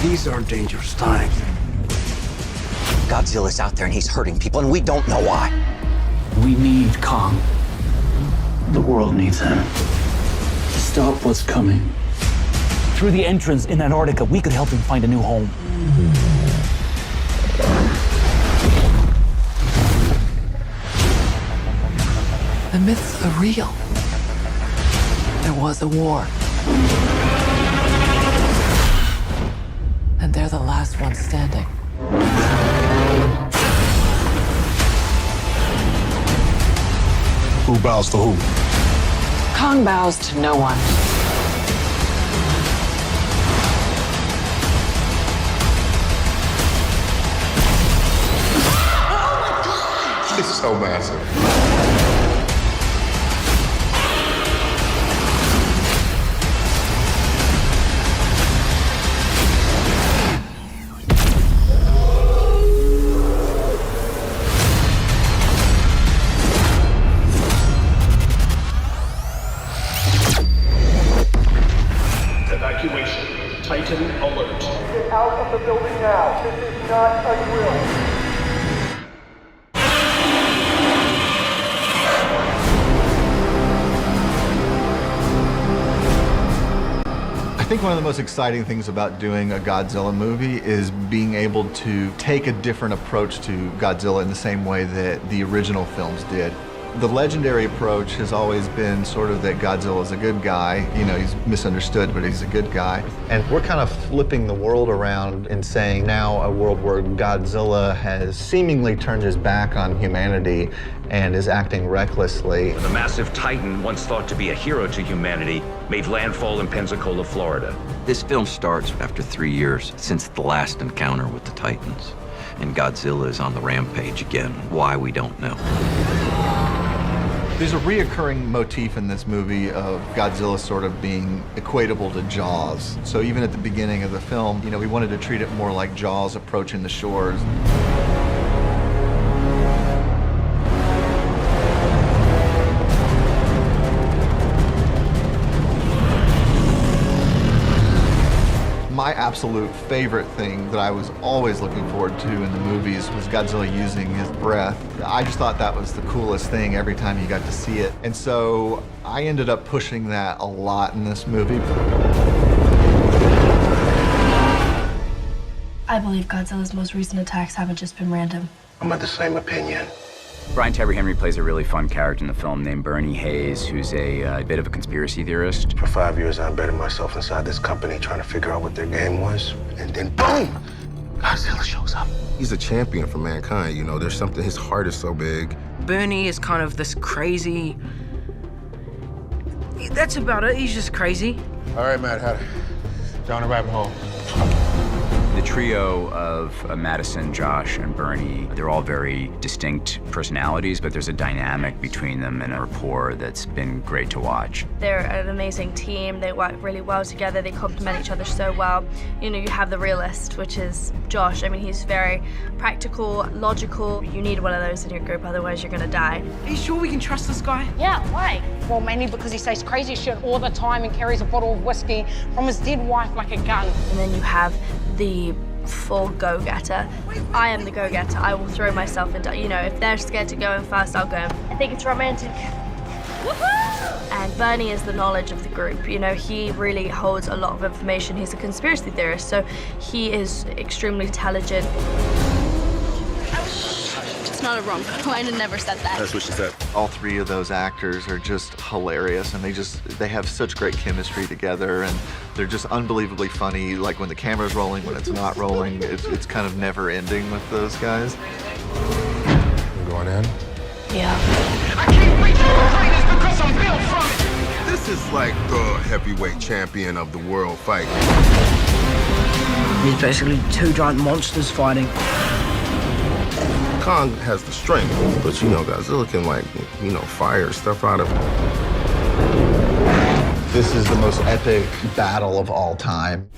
These are dangerous times. Godzilla's out there and he's hurting people, and we don't know why. We need Kong. The world needs him. To stop what's coming. Through the entrance in Antarctica, we could help him find a new home. The myths are real. There was a war. And they're the last ones standing. Who bows to who? Kong bows to no one. It's so massive. Evacuation. Titan alert. Get out of the building now. This is not a drill. I think one of the most exciting things about doing a Godzilla movie is being able to take a different approach to Godzilla in the same way that the original films did. The legendary approach has always been sort of that Godzilla is a good guy. You know, he's misunderstood, but he's a good guy. And we're kind of flipping the world around and saying now a world where Godzilla has seemingly turned his back on humanity and is acting recklessly. The massive Titan, once thought to be a hero to humanity, made landfall in Pensacola, Florida. This film starts after 3 years since the last encounter with the Titans. And Godzilla is on the rampage again. Why, we don't know. There's a reoccurring motif in this movie of Godzilla sort of being equatable to Jaws. So even at the beginning of the film, you know, we wanted to treat it more like Jaws approaching the shores. My absolute favorite thing that I was always looking forward to in the movies was Godzilla using his breath. I just thought that was the coolest thing every time you got to see it. And so I ended up pushing that a lot in this movie. I believe Godzilla's most recent attacks haven't just been random. I'm of the same opinion. Brian Tyree Henry plays a really fun character in the film named Bernie Hayes, who's a bit of a conspiracy theorist. For 5 years, I embedded myself inside this company trying to figure out what their game was. And then, boom, Godzilla shows up. He's a champion for mankind, you know. There's something, his heart is so big. Bernie is kind of this crazy... That's about it, he's just crazy. All right, Matt, down the rabbit hole. The trio of Madison, Josh, and Bernie, they're all very distinct personalities, but there's a dynamic between them and a rapport that's been great to watch. They're an amazing team. They work really well together. They complement each other so well. You know, you have the realist, which is Josh. I mean, he's very practical, logical. You need one of those in your group, otherwise you're gonna die. Are you sure we can trust this guy? Yeah, why? Well, mainly because he says crazy shit all the time and carries a bottle of whiskey from his dead wife like a gun. And then you have the full go-getter. I am the go-getter. I will throw myself into, you know, if they're scared to go in first, I'll go. I think it's romantic. Woohoo! And Bernie is the knowledge of the group. You know, he really holds a lot of information. He's a conspiracy theorist, so he is extremely intelligent. It's not a rom-com. I never said that. That's what she said. All three of those actors are just hilarious, and they have such great chemistry together, and they're just unbelievably funny, like when the camera's rolling, when it's not rolling. It's kind of never ending with those guys. You going in? Yeah. I can't wait for greatness because I'm built from it. This is like the heavyweight champion of the world fight. He's basically two giant monsters fighting. Kong has the strength, but you know, Godzilla can, like, you know, fire stuff out of him. This is the most epic battle of all time.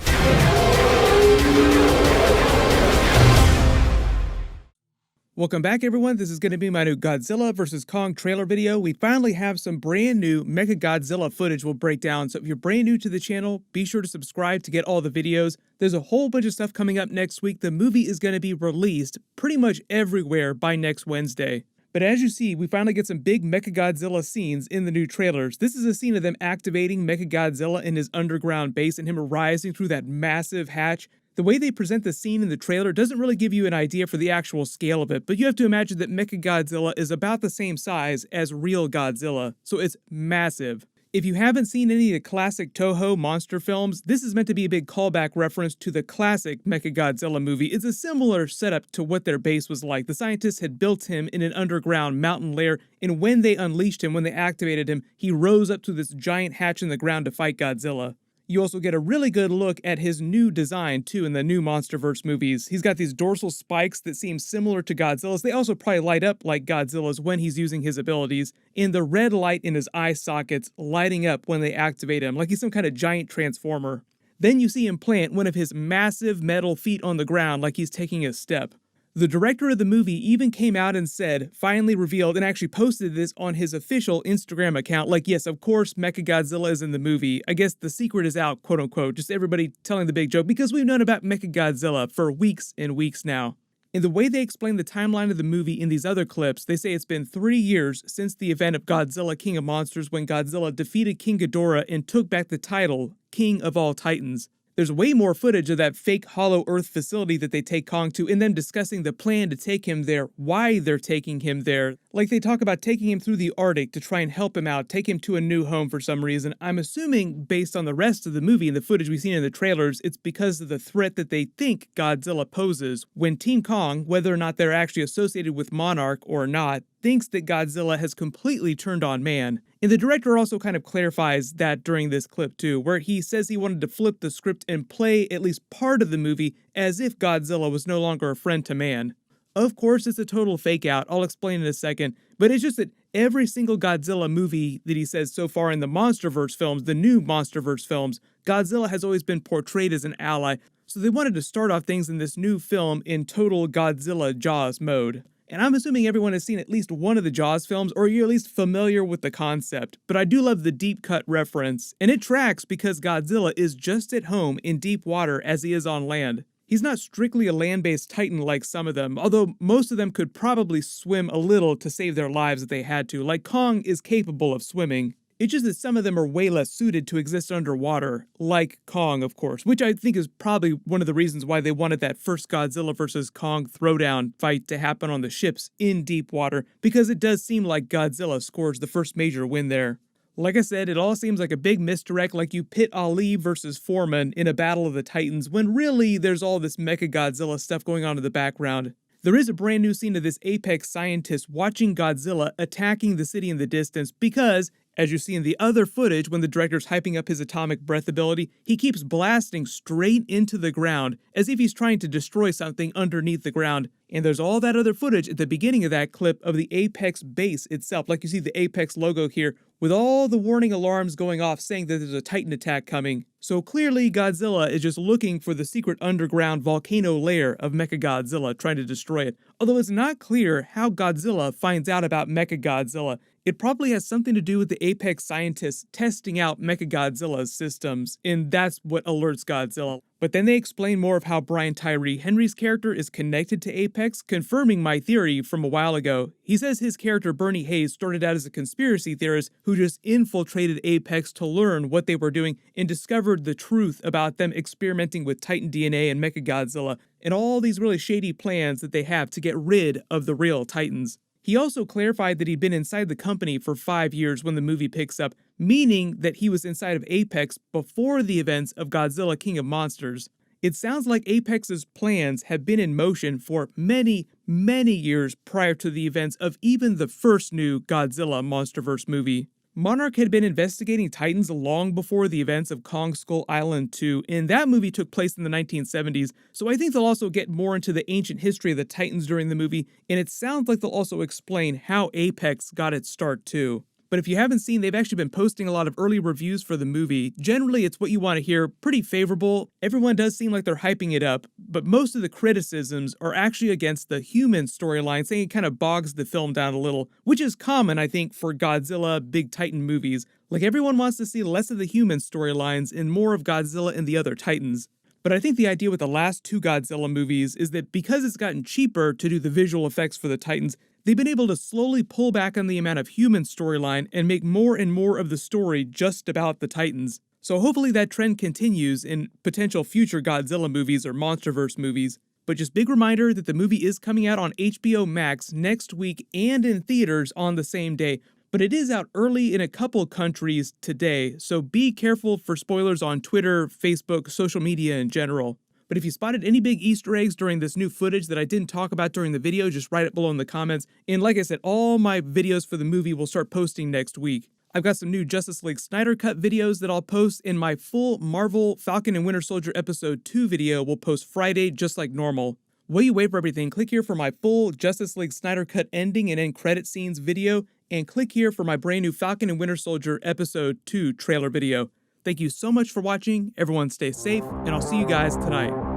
Welcome back, everyone. This is going to be my new Godzilla vs. Kong trailer video. We finally have some brand new Mechagodzilla footage we'll break down, so if you're brand new to the channel, be sure to subscribe to get all the videos. There's a whole bunch of stuff coming up next week. The movie is going to be released pretty much everywhere by next Wednesday. But as you see, we finally get some big Mechagodzilla scenes in the new trailers. This is a scene of them activating Mechagodzilla in his underground base and him rising through that massive hatch. The way they present the scene in the trailer doesn't really give you an idea for the actual scale of it, but you have to imagine that Mechagodzilla is about the same size as real Godzilla, so it's massive. If you haven't seen any of the classic Toho monster films, this is meant to be a big callback reference to the classic Mechagodzilla movie. It's a similar setup to what their base was like. The scientists had built him in an underground mountain lair, and when they unleashed him, when they activated him, he rose up to this giant hatch in the ground to fight Godzilla. You also get a really good look at his new design, too, in the new MonsterVerse movies. He's got these dorsal spikes that seem similar to Godzilla's. They also probably light up like Godzilla's when he's using his abilities, and the red light in his eye sockets lighting up when they activate him, like he's some kind of giant transformer. Then you see him plant one of his massive metal feet on the ground like he's taking a step. The director of the movie even came out and said, finally revealed, and actually posted this on his official Instagram account, like, yes, of course, Mechagodzilla is in the movie. I guess the secret is out, quote unquote, just everybody telling the big joke, because we've known about Mechagodzilla for weeks and weeks now. In the way they explain the timeline of the movie in these other clips, they say it's been 3 years since the event of Godzilla King of Monsters when Godzilla defeated King Ghidorah and took back the title, King of All Titans. There's way more footage of that fake Hollow Earth facility that they take Kong to, and them discussing the plan to take him there, why they're taking him there. Like they talk about taking him through the Arctic to try and help him out, take him to a new home for some reason. I'm assuming, based on the rest of the movie and the footage we've seen in the trailers, it's because of the threat that they think Godzilla poses when Team Kong, whether or not they're actually associated with Monarch or not, thinks that Godzilla has completely turned on man. And the director also kind of clarifies that during this clip too, where he says he wanted to flip the script and play at least part of the movie as if Godzilla was no longer a friend to man. Of course, it's a total fake out, I'll explain in a second, but it's just that every single Godzilla movie that he says so far in the MonsterVerse films, the new MonsterVerse films, Godzilla has always been portrayed as an ally, so they wanted to start off things in this new film in total Godzilla Jaws mode. And I'm assuming everyone has seen at least one of the Jaws films, or you're at least familiar with the concept. But I do love the deep cut reference, and it tracks because Godzilla is just at home in deep water as he is on land. He's not strictly a land-based titan like some of them, although most of them could probably swim a little to save their lives if they had to, like Kong is capable of swimming. It's just that some of them are way less suited to exist underwater, like Kong, of course, which I think is probably one of the reasons why they wanted that first Godzilla vs. Kong throwdown fight to happen on the ships in deep water, because it does seem like Godzilla scores the first major win there. Like I said, it all seems like a big misdirect, like you pit Ali versus Foreman in a battle of the Titans, when really there's all this Mechagodzilla stuff going on in the background. There is a brand new scene of this apex scientist watching Godzilla attacking the city in the distance because, as you see in the other footage when the director's hyping up his atomic breath ability, he keeps blasting straight into the ground as if he's trying to destroy something underneath the ground. And there's all that other footage at the beginning of that clip of the Apex base itself, like you see the Apex logo here, with all the warning alarms going off saying that there's a Titan attack coming. So clearly Godzilla is just looking for the secret underground volcano lair of Mechagodzilla, trying to destroy it. Although it's not clear how Godzilla finds out about Mechagodzilla. It probably has something to do with the Apex scientists testing out Mechagodzilla's systems, and that's what alerts Godzilla. But then they explain more of how Brian Tyree Henry's character is connected to Apex, confirming my theory from a while ago. He says his character Bernie Hayes started out as a conspiracy theorist who just infiltrated Apex to learn what they were doing and discovered the truth about them experimenting with Titan DNA and Mechagodzilla, and all these really shady plans that they have to get rid of the real Titans. He also clarified that he'd been inside the company for 5 years when the movie picks up, meaning that he was inside of Apex before the events of Godzilla King of Monsters. It sounds like Apex's plans have been in motion for many, many years prior to the events of even the first new Godzilla MonsterVerse movie. Monarch had been investigating Titans long before the events of Kong Skull Island 2, and that movie took place in the 1970s, so I think they'll also get more into the ancient history of the Titans during the movie, and it sounds like they'll also explain how Apex got its start too. But if you haven't seen, they've actually been posting a lot of early reviews for the movie. Generally, it's what you want to hear, pretty favorable. Everyone does seem like they're hyping it up, but most of the criticisms are actually against the human storyline, saying it kind of bogs the film down a little, which is common, I think, for Godzilla, big Titan movies. Like, everyone wants to see less of the human storylines and more of Godzilla and the other Titans. But I think the idea with the last two Godzilla movies is that because it's gotten cheaper to do the visual effects for the Titans, they've been able to slowly pull back on the amount of human storyline and make more and more of the story just about the Titans. So hopefully that trend continues in potential future Godzilla movies or MonsterVerse movies. But just big reminder that the movie is coming out on HBO Max next week and in theaters on the same day. But it is out early in a couple countries today, so be careful for spoilers on Twitter, Facebook, social media in general. But if you spotted any big Easter eggs during this new footage that I didn't talk about during the video, just write it below in the comments. And like I said, all my videos for the movie will start posting next week. I've got some new Justice League Snyder Cut videos that I'll post, and my full Marvel Falcon and Winter Soldier Episode 2 video will post Friday just like normal. While you wait for everything, click here for my full Justice League Snyder Cut ending and end credit scenes video, and click here for my brand new Falcon and Winter Soldier Episode 2 trailer video. Thank you so much for watching, everyone stay safe, and I'll see you guys tonight.